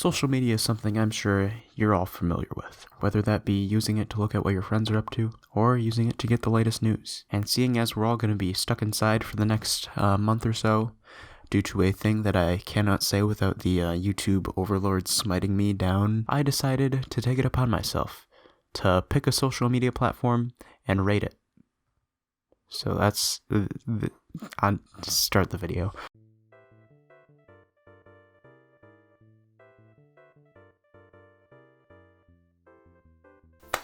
Social media is something I'm sure you're all familiar with, whether that be using it to look at what your friends are up to, or using it to get the latest news. And seeing as we're all going to be stuck inside for the next month or so, due to a thing that I cannot say without the YouTube overlords smiting me down, I decided to take it upon myself to pick a social media platform and rate it. So that's I'll start the video.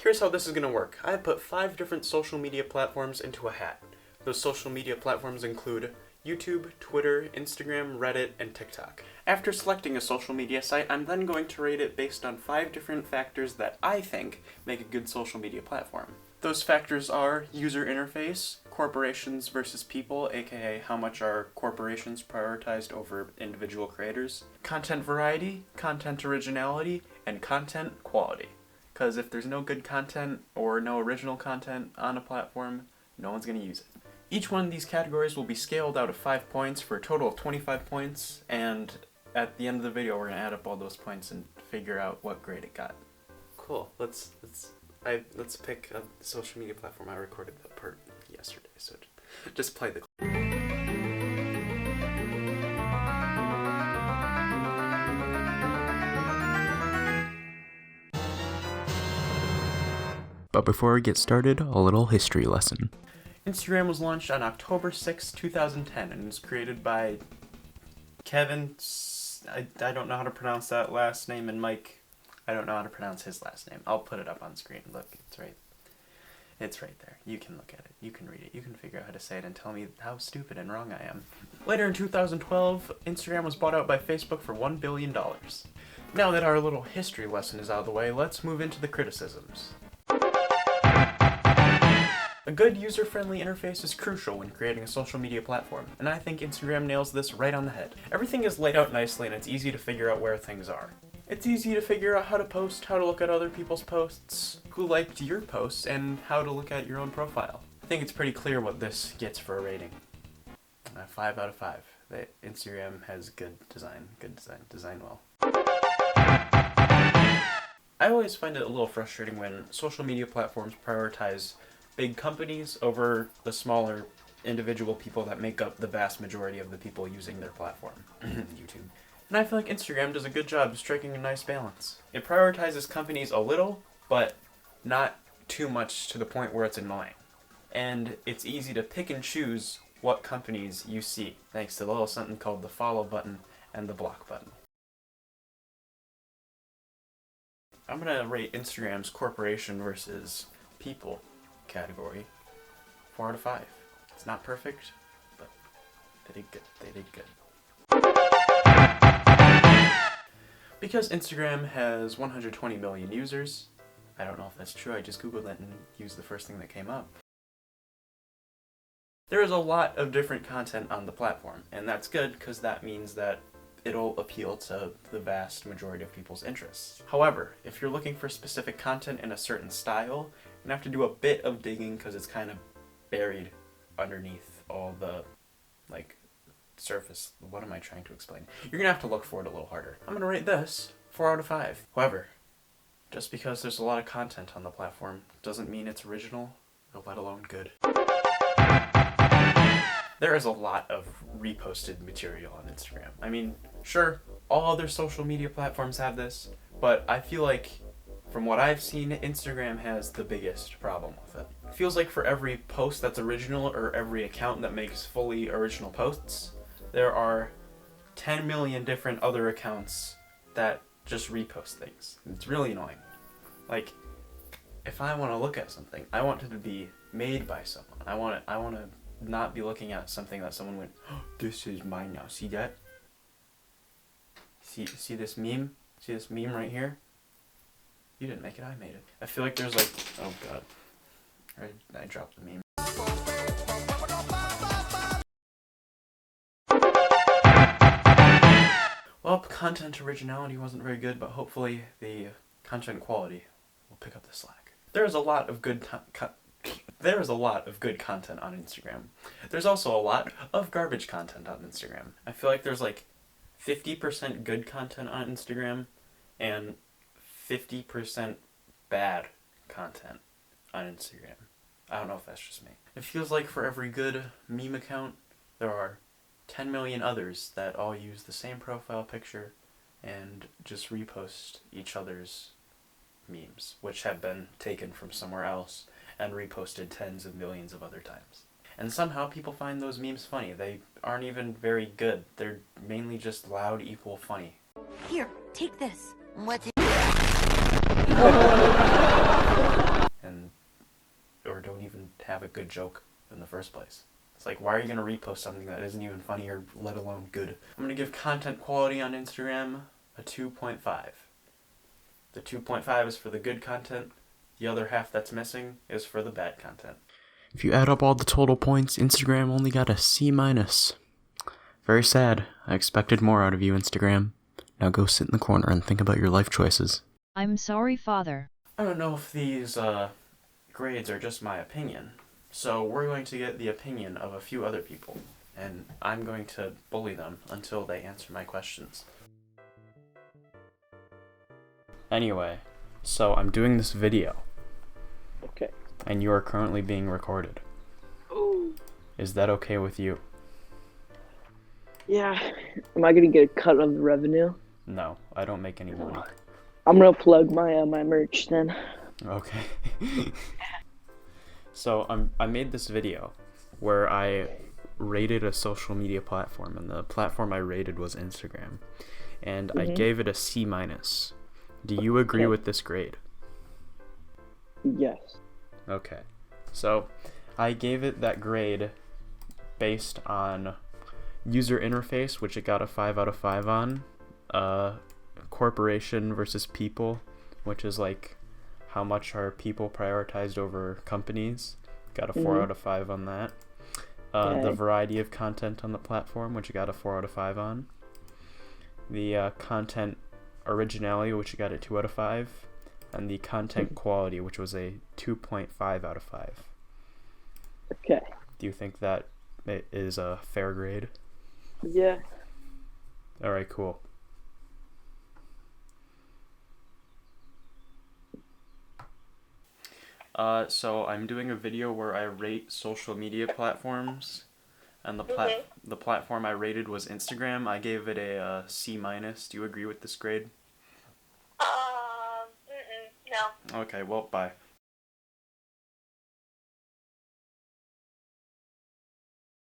Here's how this is going to work. I put 5 different social media platforms into a hat. Those social media platforms include YouTube, Twitter, Instagram, Reddit, and TikTok. After selecting a social media site, I'm then going to rate it based on 5 different factors that I think make a good social media platform. Those factors are user interface, corporations versus people, aka how much are corporations prioritized over individual creators, content variety, content originality, and content quality. Because if there's no good content or no original content on a platform, no one's going to use it. Each one of these categories will be scaled out of 5 points for a total of 25 points, and at the end of the video we're going to add up all those points and figure out what grade it got. Cool, let's pick a social media platform. I recorded that part yesterday, so just play the clip. But before we get started, a little history lesson. Instagram was launched on October 6, 2010, and was created by Kevin, I don't know how to pronounce that last name, and Mike, I don't know how to pronounce his last name. I'll put it up on screen. Look, it's right there. You can look at it. You can read it. You can figure out how to say it and tell me how stupid and wrong I am. Later in 2012, Instagram was bought out by Facebook for $1 billion. Now that our little history lesson is out of the way, let's move into the criticisms. A good user-friendly interface is crucial when creating a social media platform, and I think Instagram nails this right on the head. Everything is laid out nicely and it's easy to figure out where things are. It's easy to figure out how to post, how to look at other people's posts, who liked your posts, and how to look at your own profile. I think it's pretty clear what this gets for a rating. 5 out of 5. Instagram has good design well. I always find it a little frustrating when social media platforms prioritize big companies over the smaller individual people that make up the vast majority of the people using their platform, YouTube. And I feel like Instagram does a good job striking a nice balance. It prioritizes companies a little, but not too much to the point where it's annoying. And it's easy to pick and choose what companies you see, thanks to the little something called the follow button and the block button. I'm gonna rate Instagram's corporation versus people category 4 out of 5. It's not perfect, but they did good. Because Instagram has 120 million users, I don't know if that's true, I just googled it and used the first thing that came up. There is a lot of different content on the platform, and that's good because that means that it'll appeal to the vast majority of people's interests. However, if you're looking for specific content in a certain style, you're gonna have to do a bit of digging because it's kind of buried underneath all the, surface. What am I trying to explain? You're gonna have to look for it a little harder. I'm gonna rate this 4 out of 5. However, just because there's a lot of content on the platform doesn't mean it's original, or let alone good. There is a lot of reposted material on Instagram. I mean, sure, all other social media platforms have this, but I feel like, from what I've seen, Instagram has the biggest problem with it. It feels like for every post that's original, or every account that makes fully original posts, there are 10 million different other accounts that just repost things. It's really annoying. Like, if I want to look at something, I want it to be made by someone. I want to not be looking at something that someone went, oh, this is mine now. See that? See this meme? See this meme right here? You didn't make it, I made it. I feel like there's oh god. I dropped the meme. Well, content originality wasn't very good, but hopefully the content quality will pick up the slack. There is a lot of good content on Instagram. There's also a lot of garbage content on Instagram. I feel like there's 50% good content on Instagram and 50% bad content on Instagram. I don't know if that's just me. It feels like for every good meme account, there are 10 million others that all use the same profile picture and just repost each other's memes, which have been taken from somewhere else and reposted tens of millions of other times. And somehow people find those memes funny. They aren't even very good. They're mainly just loud equal funny. Here, take this. What's it? And or don't even have a good joke in the first place. It's like, why are you going to repost something that isn't even funny or let alone good? I'm going to give content quality on Instagram a 2.5. The 2.5 is for the good content. The other half that's missing is for the bad content. If you add up all the total points, Instagram only got a C-. Very sad. I expected more out of you, Instagram. Now go sit in the corner and think about your life choices. I'm sorry, Father. I don't know if these grades are just my opinion. So we're going to get the opinion of a few other people, and I'm going to bully them until they answer my questions. Anyway, so I'm doing this video. Okay. And you are currently being recorded. Oh. Is that okay with you? Yeah. Am I gonna get a cut of the revenue? No, I don't make any money. I'm gonna plug my my merch then. Okay. So I made this video where I rated a social media platform, and the platform I rated was Instagram, and I gave it a C-. Do you agree with this grade? Yes. Okay. So I gave it that grade based on user interface, which it got a 5 out of 5 on, corporation versus people, which is like how much are people prioritized over companies, got a 4 out of 5 on that. The variety of content on the platform, which you got a 4 out of 5 on. The content originality, which you got a 2 out of 5. And the content quality, which was a 2.5 out of 5. Okay. Do you think that is a fair grade? Yeah. Alright, cool. So I'm doing a video where I rate social media platforms, and the platform I rated was Instagram. I gave it a C-. Do you agree with this grade? No. Okay, well, bye.